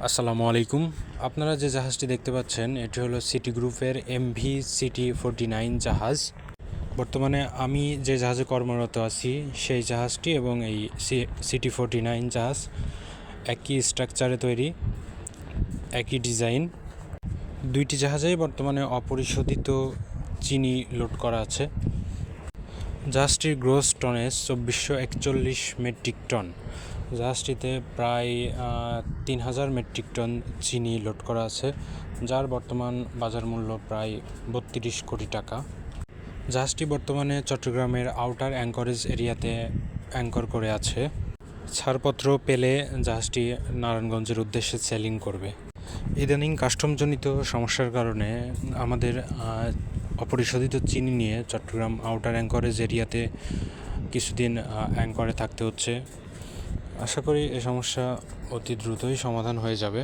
আসসালামু আলাইকুম। আপনারা যে জাহাজটি দেখতে পাচ্ছেন এটি হলো সিটি গ্রুপের এমভি সিটি 49 জাহাজ। বর্তমানে আমি যে জাহাজে কর্মরত আছি সেই জাহাজটি এবং এই সিটি 49 জাহাজ একই স্ট্রাকচারে তৈরি, একই ডিজাইন। দুইটি জাহাজেই বর্তমানে অপরিশোধিত চিনি লোড করা আছে। জাহাজটির গ্রোস টনেজ 2441 মেট্রিক টন। জাহাজটিতে প্রায় 3000 মেট্রিক টন চিনি লোড করা আছে, যার বর্তমান বাজার মূল্য প্রায় 32 কোটি টাকা। জাহাজটি বর্তমানে চট্টগ্রামের আউটার অ্যাঙ্করেজ এরিয়াতে অ্যাঙ্কর করে আছে। ছাড়পত্র পেলে জাহাজটি নারায়ণগঞ্জের উদ্দেশ্যে সেলিং করবে। ইদানিং কাস্টমজনিত সমস্যার কারণে আমাদের অপরিশোধিত চিনি নিয়ে চট্টগ্রাম আউটার অ্যাঙ্করেজ এরিয়াতে কিছুদিন অ্যাঙ্করে থাকতে হচ্ছে। আশা করি এ সমস্যা অতি দ্রুতই সমাধান হয়ে যাবে।